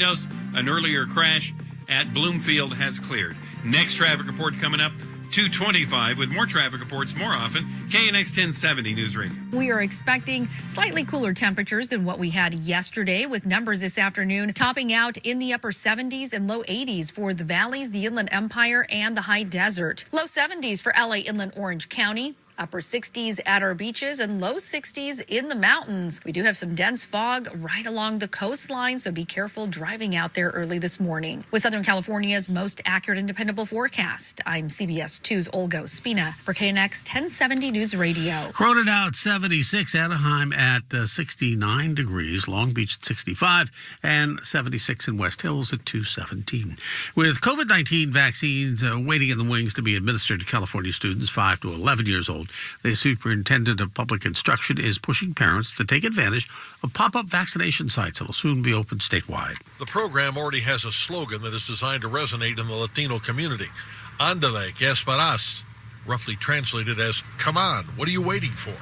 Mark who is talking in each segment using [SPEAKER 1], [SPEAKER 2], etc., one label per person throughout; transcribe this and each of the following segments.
[SPEAKER 1] An earlier crash at Bloomfield has cleared. Next traffic report coming up, 2:25 with more traffic reports more often. KNX 1070 News Radio.
[SPEAKER 2] We are expecting slightly cooler temperatures than what we had yesterday, with numbers this afternoon topping out in the upper 70s and low 80s for the valleys, the Inland Empire, and the high desert. Low 70s for LA Inland Orange County. Upper 60s at our beaches and low 60s in the mountains. We do have some dense fog right along the coastline, so be careful driving out there early this morning. With Southern California's most accurate and dependable forecast, I'm CBS 2's Olga Ospina for KNX 1070 News Radio.
[SPEAKER 3] Corona now at 76, Anaheim at 69 degrees, Long Beach at 65, and 76 in West Hills at 217. With COVID-19 vaccines waiting in the wings to be administered to California students 5 to 11 years old, the superintendent of public instruction is pushing parents to take advantage of pop-up vaccination sites that will soon be open statewide.
[SPEAKER 4] The program already has a slogan that is designed to resonate in the Latino community. Ándale, que esperas? Roughly translated as, come on, what are you waiting for?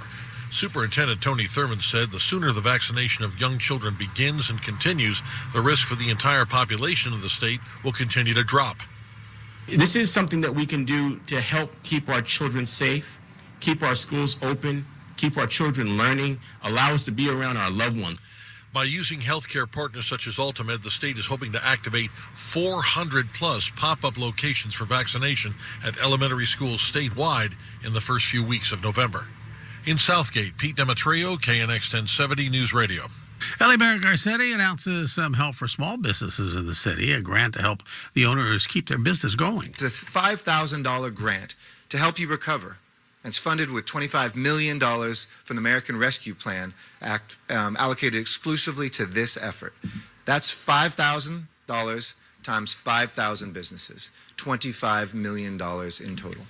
[SPEAKER 4] Superintendent Tony Thurman said the sooner the vaccination of young children begins and continues, the risk for the entire population of the state will continue to drop.
[SPEAKER 5] This is something that we can do to help keep our children safe, keep our schools open, keep our children learning, allow us to be around our loved ones.
[SPEAKER 4] By using healthcare partners such as Ultimate, the state is hoping to activate 400-plus pop-up locations for vaccination at elementary schools statewide in the first few weeks of November. In Southgate, Pete Demetrio, KNX 1070 News Radio.
[SPEAKER 3] LA Mayor Garcetti announces some help for small businesses in the city, a grant to help the owners keep their business going.
[SPEAKER 6] It's a $5,000 grant to help you recover. It's funded with $25 million from the American Rescue Plan Act, allocated exclusively to this effort. That's $5,000 times 5,000 businesses, $25 million in total.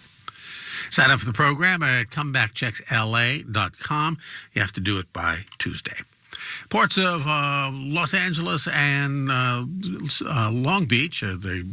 [SPEAKER 3] Sign up for the program at comebackchecksla.com. You have to do it by Tuesday. Ports of Los Angeles and Long Beach, the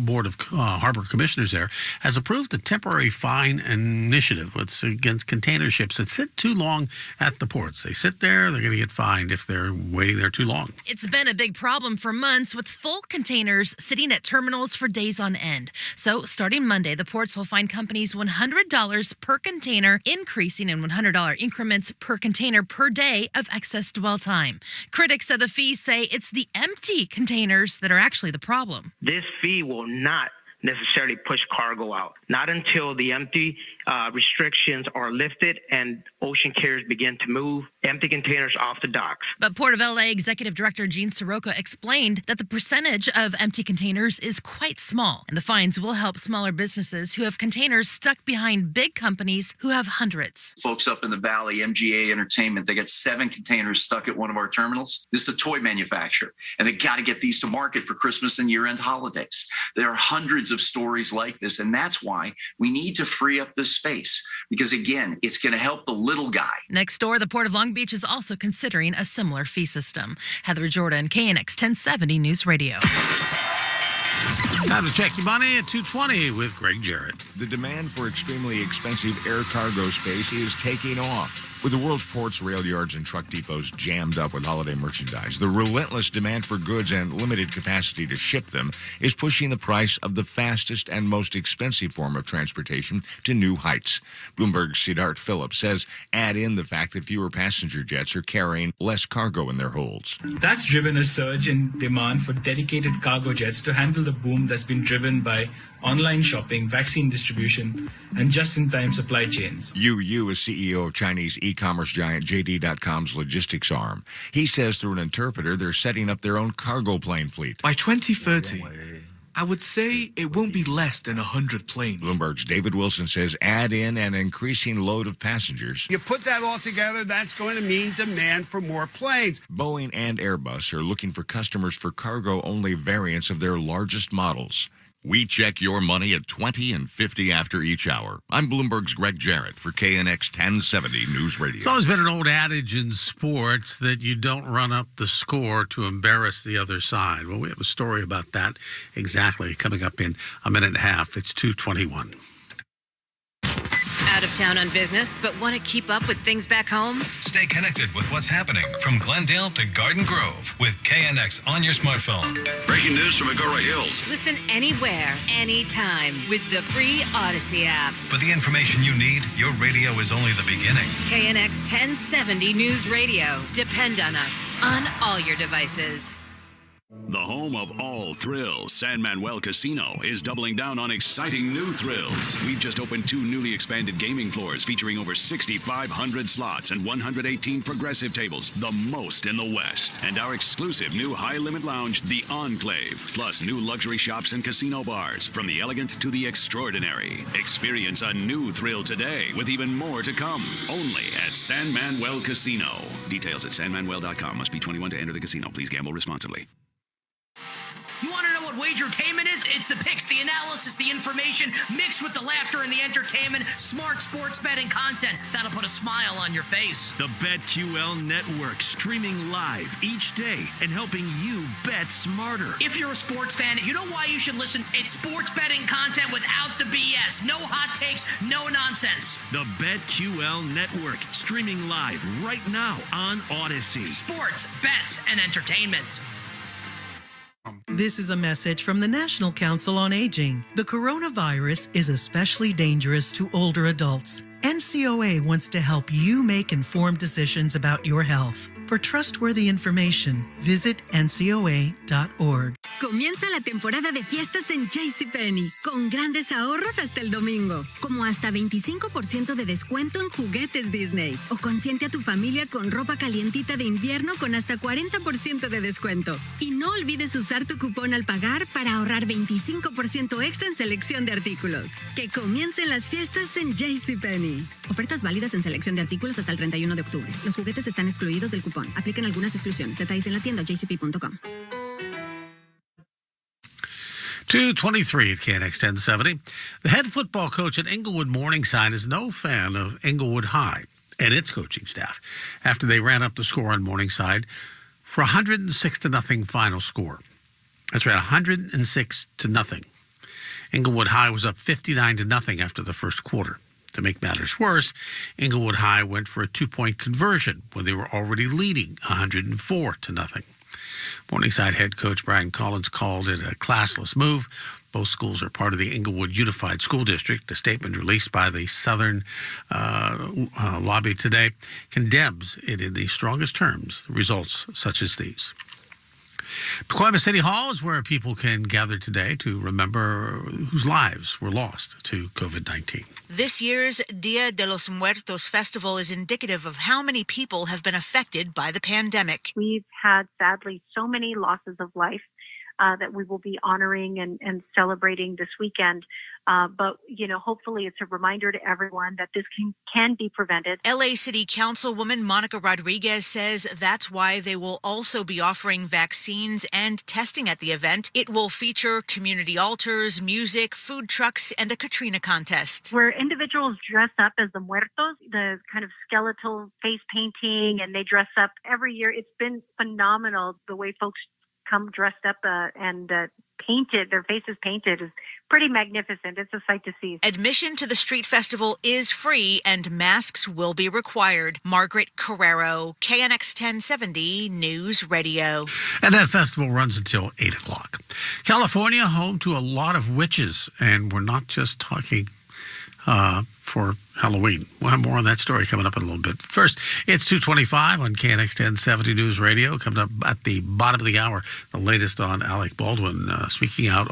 [SPEAKER 3] Board of Harbor Commissioners there, has approved a temporary fine initiative against container ships that sit too long at the ports. They sit there, they're going to get fined if they're waiting there too long.
[SPEAKER 7] It's been a big problem for months with full containers sitting at terminals for days on end. So starting Monday, the ports will fine companies $100 per container, increasing in $100 increments per container per day of excess dwell time. Critics of the fee say it's the empty containers that are actually the problem.
[SPEAKER 8] This fee will not necessarily push cargo out, not until the empty restrictions are lifted and ocean carriers begin to move empty containers off the docks.
[SPEAKER 7] But Port of LA Executive Director Gene Sirocco explained that the percentage of empty containers is quite small, and the fines will help smaller businesses who have containers stuck behind big companies who have hundreds.
[SPEAKER 9] Folks up in the valley, MGA Entertainment, they got 7 containers stuck at one of our terminals. This is a toy manufacturer, and they got to get these to market for Christmas and year-end holidays. There are hundreds of stories like this, and that's why we need to free up this space, because again, it's going to help the little guy.
[SPEAKER 7] Next door, the Port of Long Beach is also considering a similar fee system. Heather Jordan, KNX 1070 News Radio.
[SPEAKER 3] Time to check your money at 2:20 with Greg Jarrett.
[SPEAKER 10] The demand for extremely expensive air cargo space is taking off. With the world's ports, rail yards, and truck depots jammed up with holiday merchandise, the relentless demand for goods and limited capacity to ship them is pushing the price of the fastest and most expensive form of transportation to new heights. Bloomberg's Siddharth Phillips says add in the fact that fewer passenger jets are carrying less cargo in their holds.
[SPEAKER 11] That's driven a surge in demand for dedicated cargo jets to handle the boom that's been driven by online shopping, vaccine distribution, and just-in-time supply chains.
[SPEAKER 10] Yu is CEO of Chinese e-commerce giant JD.com's logistics arm. He says through an interpreter they're setting up their own cargo plane fleet.
[SPEAKER 12] By 2030, I would say it won't be less than 100 planes.
[SPEAKER 10] Bloomberg's David Wilson says add in an increasing load of passengers.
[SPEAKER 13] You put that all together, that's going to mean demand for more planes.
[SPEAKER 10] Boeing and Airbus are looking for customers for cargo-only variants of their largest models.
[SPEAKER 14] We check your money at 20 and 50 after each hour. I'm Bloomberg's Greg Jarrett for KNX 1070 News Radio.
[SPEAKER 3] It's always been an old adage in sports that you don't run up the score to embarrass the other side. Well, we have a story about that exactly coming up in a minute and a half. It's 2:21.
[SPEAKER 15] out of town on business, but want to keep up with things back home?
[SPEAKER 16] Stay connected with what's happening from Glendale to Garden Grove with KNX on your smartphone.
[SPEAKER 17] Breaking news from Agora Hills.
[SPEAKER 15] Listen anywhere, anytime with the free Odyssey app.
[SPEAKER 16] For the information you need, your radio is only the beginning.
[SPEAKER 15] KNX 1070 News Radio. Depend on us on all your devices.
[SPEAKER 17] The home of all thrills, San Manuel Casino is doubling down on exciting new thrills. We've just opened 2 newly expanded gaming floors featuring over 6,500 slots and 118 progressive tables, the most in the West. And our exclusive new high-limit lounge, The Enclave, plus new luxury shops and casino bars, from the elegant to the extraordinary. Experience a new thrill today with even more to come, only at San Manuel Casino. Details at sanmanuel.com. Must be 21 to enter the casino. Please gamble responsibly.
[SPEAKER 18] You want to know what wagertainment is? It's the picks, the analysis, the information, mixed with the laughter and the entertainment, smart sports betting content that'll put a smile on your face.
[SPEAKER 19] The BetQL Network, streaming live each day and helping you bet smarter.
[SPEAKER 18] If you're a sports fan, you know why you should listen. It's sports betting content without the BS. No hot takes, no nonsense.
[SPEAKER 19] The BetQL Network, streaming live right now on Odyssey.
[SPEAKER 18] Sports, bets, and entertainment.
[SPEAKER 20] This is a message from the National Council on Aging. The coronavirus is especially dangerous to older adults. NCOA wants to help you make informed decisions about your health. For trustworthy information, visit ncoa.org.
[SPEAKER 21] Comienza la temporada de fiestas en JCPenney, con grandes ahorros hasta el domingo, como hasta 25% de descuento en juguetes Disney. O consiente a tu familia con ropa calientita de invierno con hasta 40% de descuento. Y no olvides usar tu cupón al pagar para ahorrar 25% extra en selección de artículos. Que comiencen las fiestas en JCPenney. Ofertas válidas en selección de artículos hasta el 31 de octubre. Los juguetes están excluidos del cupón. Aplican algunas exclusiones. Detalles en la tienda jcp.com.
[SPEAKER 3] 2:23 at KNX 1070. The head football coach at Inglewood Morningside is no fan of Inglewood High and its coaching staff after they ran up the score on Morningside for 106-0 final score. That's right, 106-0. Inglewood High was up 59-0 after the first quarter. To make matters worse, Inglewood High went for a 2-point conversion when they were already leading 104-0. Morningside head coach Brian Collins called it a classless move. Both schools are part of the Inglewood Unified School District. A statement released by the Southern lobby today condemns it in the strongest terms, results such as these. Pacoima City Hall is where people can gather today to remember whose lives were lost to COVID-19.
[SPEAKER 22] This year's Dia de los Muertos festival is indicative of how many people have been affected by the pandemic.
[SPEAKER 23] We've had, sadly, so many losses of life that we will be honoring and celebrating this weekend. But, hopefully it's a reminder to everyone that this can be prevented.
[SPEAKER 22] LA City Councilwoman Monica Rodriguez says that's why they will also be offering vaccines and testing at the event. It will feature community altars, music, food trucks, and a Katrina contest.
[SPEAKER 23] Where individuals dress up as the muertos, the kind of skeletal face painting, and they dress up every year. It's been phenomenal the way folks come dressed up and painted, their faces painted, is pretty magnificent. It's a sight to see.
[SPEAKER 22] Admission to the street festival is free and masks will be required. Margaret Carrero, KNX 1070 News Radio.
[SPEAKER 3] And that festival runs until 8 o'clock. California, home to a lot of witches, and we're not just talking for Halloween. We'll have more on that story coming up in a little bit. First, it's 2:25 on KNX 1070 News Radio. Coming up at the bottom of the hour, the latest on Alec Baldwin speaking out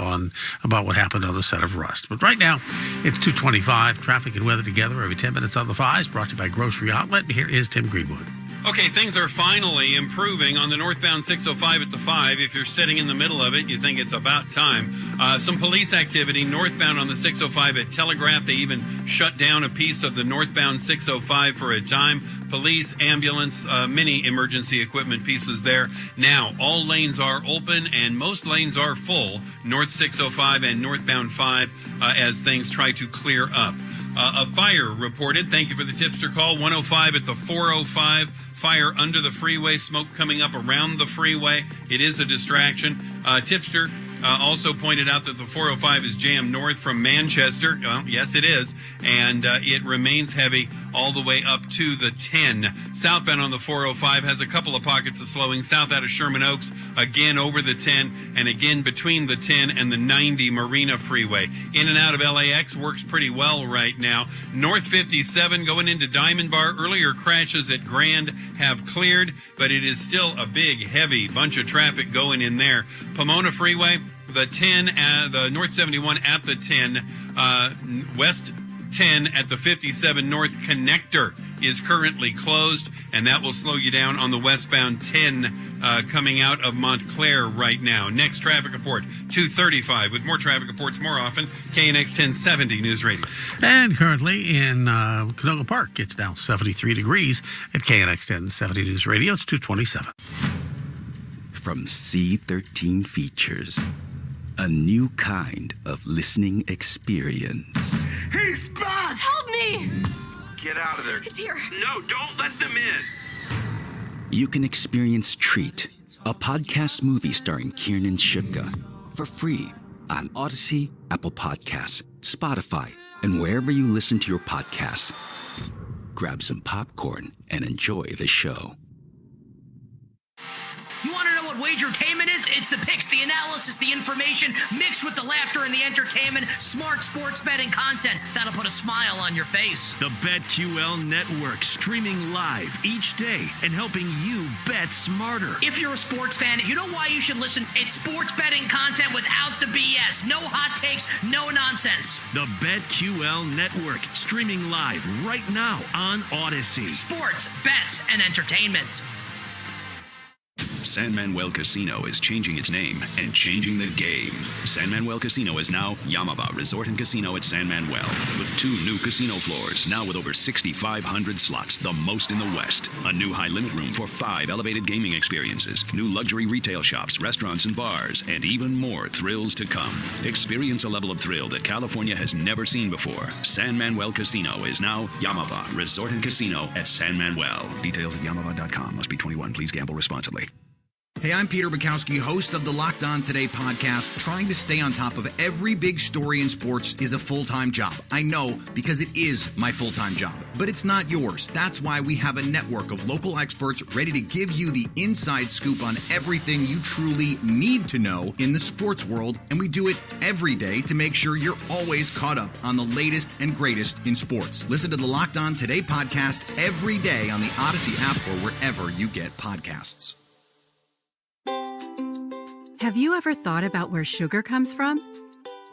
[SPEAKER 3] about what happened on the set of Rust. But right now, it's 2:25. Traffic and weather together every 10 minutes on the 5s. Brought to you by Grocery Outlet. Here is Tim Greenwood.
[SPEAKER 1] Okay, things are finally improving on the northbound 605 at the 5. If you're sitting in the middle of it, you think it's about time. Some police activity northbound on the 605 at Telegraph. They even shut down a piece of the northbound 605 for a time. Police, ambulance, many emergency equipment pieces there. Now, all lanes are open and most lanes are full, north 605 and northbound 5, as things try to clear up. A fire reported. Thank you for the tipster call. 105 at the 405. Fire under the freeway, smoke coming up around the freeway. It is a distraction. Tipster Also pointed out that the 405 is jammed north from Manchester. Well, yes, it is. And it remains heavy all the way up to the 10. Southbound on the 405 has a couple of pockets of slowing. South out of Sherman Oaks, again over the 10, and again between the 10 and the 90 Marina Freeway. In and out of LAX works pretty well right now. North 57 going into Diamond Bar. Earlier crashes at Grand have cleared, but it is still a big, heavy bunch of traffic going in there. Pomona Freeway, the 10, the North 71 at the 10, West 10 at the 57 North Connector is currently closed, and that will slow you down on the westbound 10 coming out of Montclair right now. Next traffic report, 2:35. With more traffic reports more often, KNX 1070 News Radio.
[SPEAKER 3] And currently in Canoga Park, it's now 73 degrees at KNX 1070 News Radio. It's 2:27.
[SPEAKER 2] From C13 Features, a new kind of listening experience.
[SPEAKER 13] He's back!
[SPEAKER 4] Help me!
[SPEAKER 5] Get out of there.
[SPEAKER 4] It's here.
[SPEAKER 5] No, don't let them in.
[SPEAKER 2] You can experience Treat, a podcast movie starring Kiernan Shipka, for free on Odyssey, Apple Podcasts, Spotify, and wherever you listen to your podcasts. Grab some popcorn and enjoy the show.
[SPEAKER 18] You want to know what wagertainment is? It's the picks, the analysis, the information, mixed with the laughter and the entertainment, smart sports betting content that'll put a smile on your face.
[SPEAKER 19] The BetQL Network, streaming live each day and helping you bet smarter.
[SPEAKER 18] If you're a sports fan, you know why you should listen. It's sports betting content without the BS. No hot takes, no nonsense.
[SPEAKER 19] The BetQL Network, streaming live right now on Odyssey.
[SPEAKER 18] Sports, bets, and entertainment.
[SPEAKER 17] San Manuel Casino is changing its name and changing the game. San Manuel Casino is now Yamava Resort and Casino at San Manuel, with 2 new casino floors, now with over 6,500 slots, the most in the West. A new high-limit room for 5 elevated gaming experiences, new luxury retail shops, restaurants, and bars, and even more thrills to come. Experience a level of thrill that California has never seen before. San Manuel Casino is now Yamava Resort and Casino at San Manuel. Details at yamava.com. Must be 21. Please gamble responsibly.
[SPEAKER 24] Hey, I'm Peter Bukowski, host of the Locked On Today podcast. Trying to stay on top of every big story in sports is a full-time job. I know, because it is my full-time job. But it's not yours. That's why we have a network of local experts ready to give you the inside scoop on everything you truly need to know in the sports world. And we do it every day to make sure you're always caught up on the latest and greatest in sports. Listen to the Locked On Today podcast every day on the Odyssey app or wherever you get podcasts.
[SPEAKER 25] Have you ever thought about where sugar comes from?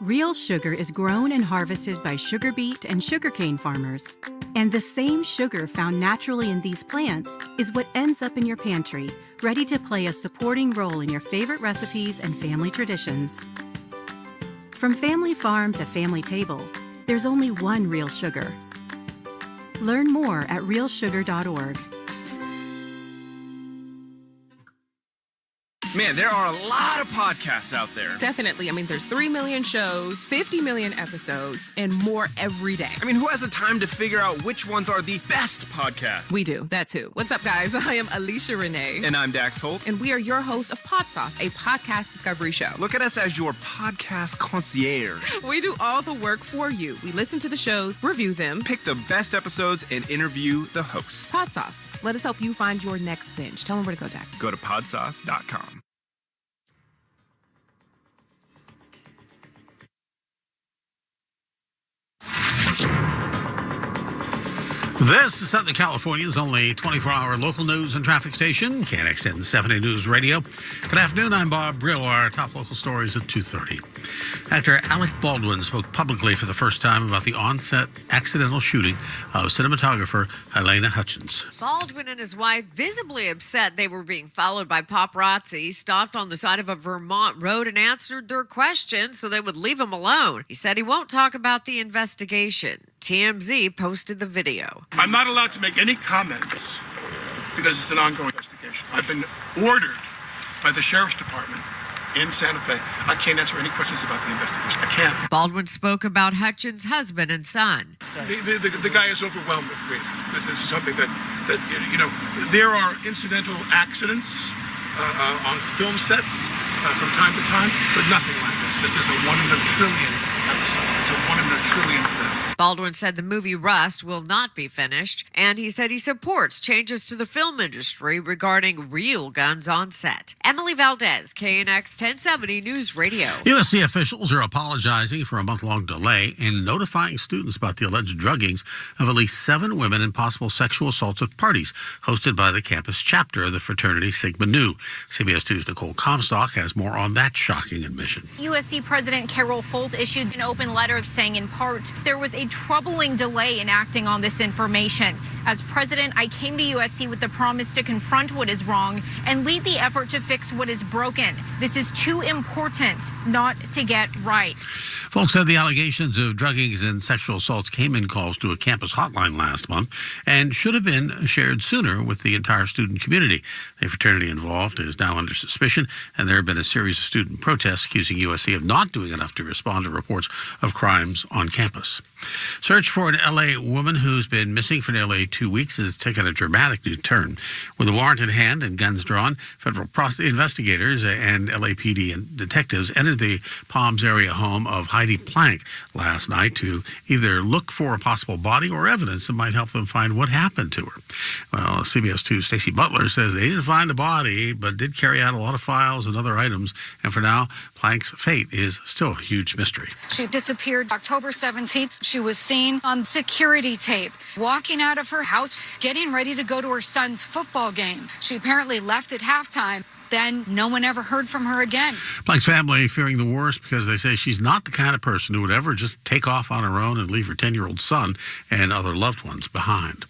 [SPEAKER 25] Real sugar is grown and harvested by sugar beet and sugarcane farmers. And the same sugar found naturally in these plants is what ends up in your pantry, ready to play a supporting role in your favorite recipes and family traditions. From family farm to family table, there's only one real sugar. Learn more at realsugar.org.
[SPEAKER 26] Man, there are a lot of podcasts out there.
[SPEAKER 27] Definitely. I mean, there's 3 million shows, 50 million episodes, and more every day.
[SPEAKER 26] I mean, who has the time to figure out which ones are the best podcasts?
[SPEAKER 27] We do. That's who. What's up, guys? I am Alicia Renee.
[SPEAKER 26] And I'm Dax Holt.
[SPEAKER 27] And we are your hosts of Pod Sauce, a podcast discovery show.
[SPEAKER 26] Look at us as your podcast concierge.
[SPEAKER 27] We do all the work for you. We listen to the shows, review them,
[SPEAKER 26] pick the best episodes, and interview the hosts.
[SPEAKER 27] Pod Sauce. Let us help you find your next binge. Tell them where to go, Dax.
[SPEAKER 26] Go to podsauce.com.
[SPEAKER 3] This is Southern California's only 24-hour local news and traffic station, KNX 1070 News Radio. Good afternoon, I'm Bob Brill. Our top local stories at 2:30. Actor Alec Baldwin spoke publicly for the first time about the on-set accidental shooting of cinematographer Helena Hutchins.
[SPEAKER 28] Baldwin and his wife, visibly upset they were being followed by paparazzi, stopped on the side of a Vermont road and answered their questions so they would leave him alone. He said he won't talk about the investigation. TMZ posted the video.
[SPEAKER 29] I'm not allowed to make any comments because it's an ongoing investigation. I've been ordered by the Sheriff's Department in Santa Fe. I can't answer any questions about the investigation. I can't.
[SPEAKER 28] Baldwin spoke about Hutchins' husband and son.
[SPEAKER 29] The guy is overwhelmed with grief. This is something that there are incidental accidents on film sets. from time to time, but nothing like this. This is a 1 in a trillion episode. It's a 1 in a trillion event.
[SPEAKER 28] Baldwin said the movie Rust will not be finished, and he said he supports changes to the film industry regarding real guns on set. Emily Valdez, KNX 1070 News Radio.
[SPEAKER 3] USC officials are apologizing for a month-long delay in notifying students about the alleged druggings of at least 7 women and possible sexual assaults at parties hosted by the campus chapter of the fraternity Sigma Nu. CBS 2's Nicole Comstock has more on that shocking admission.
[SPEAKER 4] USC President Carol Folt issued an open letter saying in part, there was a troubling delay in acting on this information. As president, I came to USC with the promise to confront what is wrong and lead the effort to fix what is broken. This is too important not to get right.
[SPEAKER 3] Folks said the allegations of druggings and sexual assaults came in calls to a campus hotline last month and should have been shared sooner with the entire student community. The fraternity involved is now under suspicion, and there have been a series of student protests accusing USC of not doing enough to respond to reports of crimes on campus. Search for an L.A. woman who's been missing for nearly 2 weeks has taken a dramatic new turn. With a warrant in hand and guns drawn, federal investigators and LAPD and detectives entered the Palms area home of Heidi Plank last night to either look for a possible body or evidence that might help them find what happened to her. Well, CBS 2's Stacey Butler says they didn't find a body, but did carry out a lot of files and other items. And for now, Plank's fate is still a huge mystery.
[SPEAKER 6] She disappeared October 17th. She was seen on security tape, walking out of her house, getting ready to go to her son's football game. She apparently left at halftime. Then no one ever heard from her again.
[SPEAKER 3] Plank's family fearing the worst because they say she's not the kind of person who would ever just take off on her own and leave her 10-year-old son and other loved ones behind.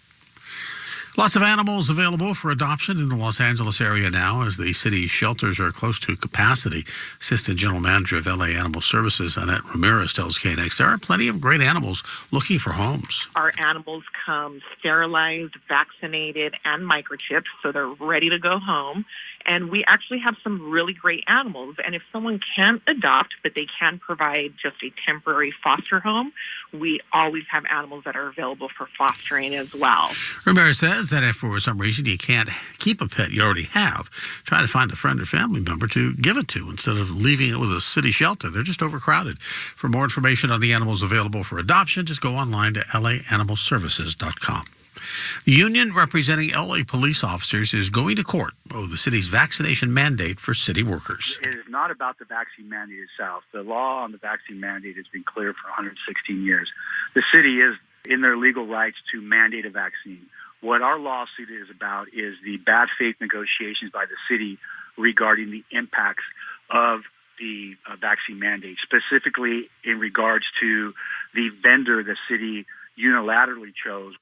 [SPEAKER 3] Lots of animals available for adoption in the Los Angeles area now as the city's shelters are close to capacity. Assistant General Manager of LA Animal Services, Annette Ramirez, tells KNX there are plenty of great animals looking for homes.
[SPEAKER 7] Our animals come sterilized, vaccinated, and microchipped, so they're ready to go home. And we actually have some really great animals. And if someone can't adopt, but they can provide just a temporary foster home, we always have animals that are available for fostering as well.
[SPEAKER 3] Ramirez says that if for some reason you can't keep a pet you already have, try to find a friend or family member to give it to instead of leaving it with a city shelter. They're just overcrowded. For more information on the animals available for adoption, just go online to laanimalservices.com. The union representing LA police officers is going to court over the city's vaccination mandate for city workers.
[SPEAKER 8] It is not about the vaccine mandate itself. The law on the vaccine mandate has been clear for 116 years. The city is in their legal rights to mandate a vaccine. What our lawsuit is about is the bad faith negotiations by the city regarding the impacts of the vaccine mandate, specifically in regards to the vendor the city unilaterally chose.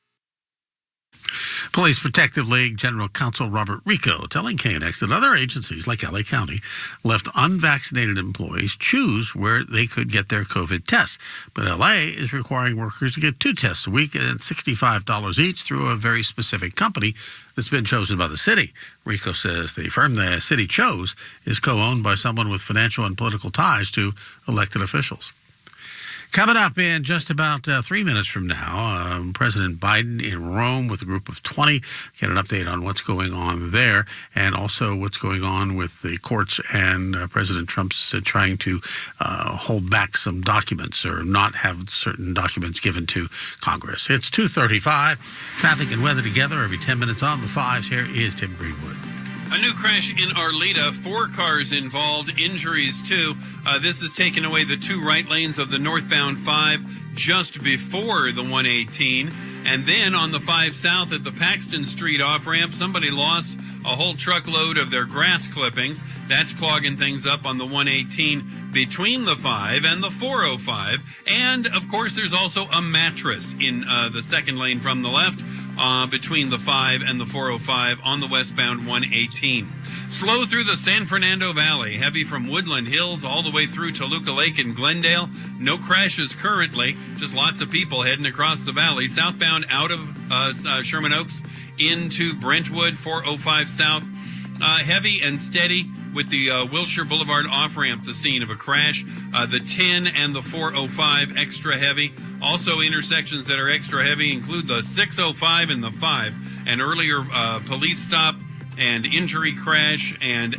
[SPEAKER 3] Police Protective League General Counsel Robert Rico telling KNX that other agencies like LA County left unvaccinated employees choose where they could get their COVID tests. But LA is requiring workers to get 2 tests a week at $65 each through a very specific company that's been chosen by the city. Rico says the firm the city chose is co-owned by someone with financial and political ties to elected officials. Coming up in just about 3 minutes from now, President Biden in Rome with a group of 20. Get an update on what's going on there and also what's going on with the courts and President Trump's trying to hold back some documents or not have certain documents given to Congress. It's 2:35. Traffic and weather together every 10 minutes on the 5s. Here is Tim Greenwood.
[SPEAKER 1] A new crash in Arleta, 4 cars involved, injuries too. This has taken away the 2 right lanes of the northbound 5 just before the 118. And then on the 5 south at the Paxton Street off-ramp, somebody lost a whole truckload of their grass clippings. That's clogging things up on the 118 between the 5 and the 405. And, of course, there's also a mattress in the second lane from the left. Between the 5 and the 405 on the westbound 118. Slow through the San Fernando Valley, heavy from Woodland Hills all the way through Toluca Lake and Glendale. No crashes currently, just lots of people heading across the valley. Southbound out of Sherman Oaks into Brentwood, 405 south. Heavy and steady with the Wilshire Boulevard off-ramp, the scene of a crash. The 10 and the 405 extra heavy. Also intersections that are extra heavy include the 605 and the 5. An earlier police stop and injury crash and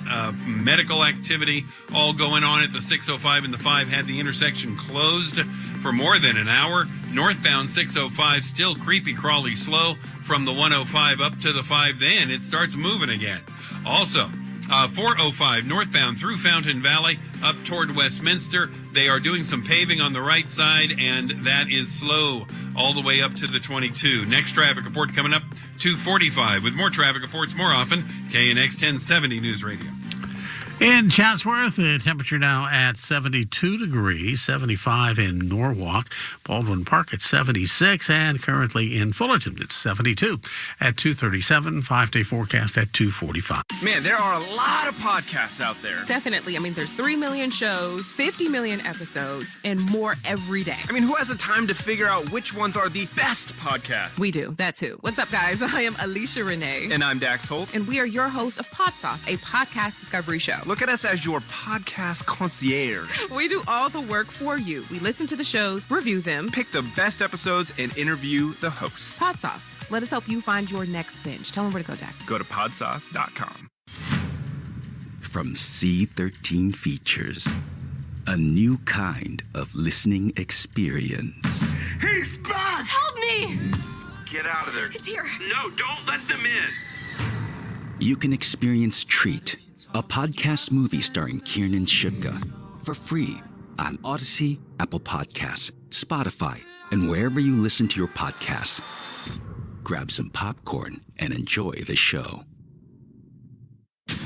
[SPEAKER 1] medical activity all going on at the 605 and the 5. Had the intersection closed for more than an hour. Northbound 605 still creepy crawly slow from the 105 up to the 5. Then it starts moving again. Also, 405 northbound through Fountain Valley up toward Westminster. They are doing some paving on the right side, and that is slow all the way up to the 22. Next traffic report coming up, 2:45. With more traffic reports more often, KNX 1070 News Radio.
[SPEAKER 3] In Chatsworth, the temperature now at 72 degrees, 75 in Norwalk, Baldwin Park at 76, and currently in Fullerton, it's 72 at 2:37, 5-day forecast at 2:45.
[SPEAKER 26] Man, there are a lot of podcasts out there.
[SPEAKER 27] Definitely. I mean, there's 3 million shows, 50 million episodes, and more every day.
[SPEAKER 26] I mean, who has the time to figure out which ones are the best podcasts?
[SPEAKER 27] We do. That's who. What's up, guys? I am Alicia Renee.
[SPEAKER 26] And I'm Dax Holt.
[SPEAKER 27] And we are your host of Pod Sauce, a podcast discovery show.
[SPEAKER 26] Look at us as your podcast concierge.
[SPEAKER 27] We do all the work for you. We listen to the shows, review them,
[SPEAKER 26] pick the best episodes, and interview the hosts.
[SPEAKER 27] Pod Sauce. Let us help you find your next binge. Tell them where to go, Dax.
[SPEAKER 26] Go to podsauce.com.
[SPEAKER 2] From C13 Features, a new kind of listening experience.
[SPEAKER 29] He's back!
[SPEAKER 4] Help me!
[SPEAKER 5] Get out of there.
[SPEAKER 4] It's here.
[SPEAKER 5] No, don't let them in.
[SPEAKER 2] You can experience Treat, a podcast movie starring Kiernan Shipka, for free on Odyssey, Apple Podcasts, Spotify, and wherever you listen to your podcasts. Grab some popcorn and enjoy the show.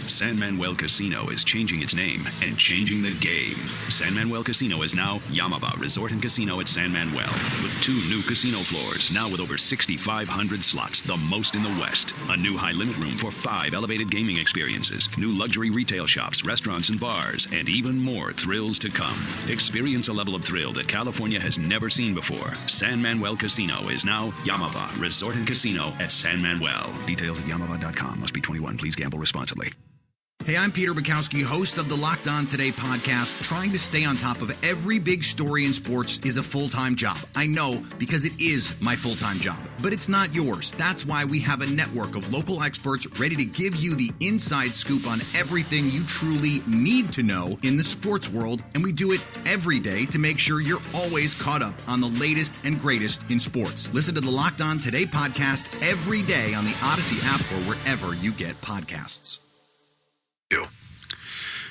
[SPEAKER 17] San Manuel Casino is changing its name and changing the game. San Manuel Casino is now Yamaba Resort and Casino at San Manuel, with 2 new casino floors, now with over 6,500 slots, the most in the West. A new high-limit room for 5 elevated gaming experiences, new luxury retail shops, restaurants, and bars, and even more thrills to come. Experience a level of thrill that California has never seen before. San Manuel Casino is now Yamaba Resort and Casino at San Manuel. Details at yamaba.com. Must be 21. Please gamble responsibly.
[SPEAKER 24] Hey, I'm Peter Bukowski, host of the Locked On Today podcast. Trying to stay on top of every big story in sports is a full-time job. I know, because it is my full-time job. But it's not yours. That's why we have a network of local experts ready to give you the inside scoop on everything you truly need to know in the sports world. And we do it every day to make sure you're always caught up on the latest and greatest in sports. Listen to the Locked On Today podcast every day on the Odyssey app or wherever you get podcasts.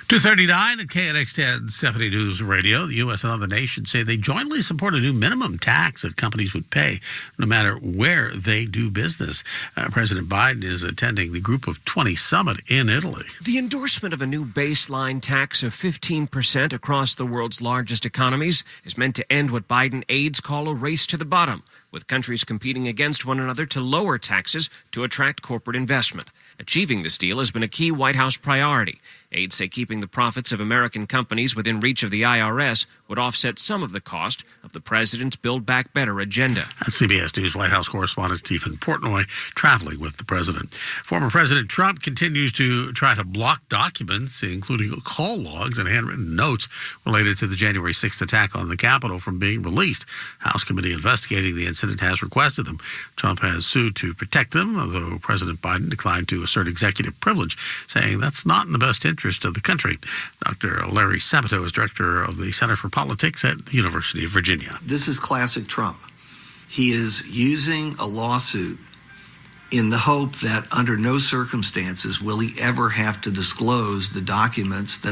[SPEAKER 3] 2:39 at KNX 1070 News Radio. The U.S. and other nations say they jointly support a new minimum tax that companies would pay no matter where they do business. President Biden is attending the Group of 20 summit in Italy.
[SPEAKER 9] The endorsement of a new baseline tax of 15% across the world's largest economies is meant to end what Biden aides call a race to the bottom, with countries competing against one another to lower taxes to attract corporate investment. Achieving this deal has been a key White House priority. Aides say keeping the profits of American companies within reach of the IRS would offset some of the cost of the president's Build Back Better agenda.
[SPEAKER 3] That's CBS News White House correspondent Stephen Portnoy traveling with the president. Former President Trump continues to try to block documents, including call logs and handwritten notes related to the January 6th attack on the Capitol, from being released. House committee investigating the incident has requested them. Trump has sued to protect them, although President Biden declined to assert executive privilege, saying that's not in the best interest of the country. Dr. Larry Sabato is director of the Center for Politics at the University of Virginia.
[SPEAKER 10] This is classic Trump. He is using a lawsuit in the hope that under no circumstances will he ever have to disclose the documents that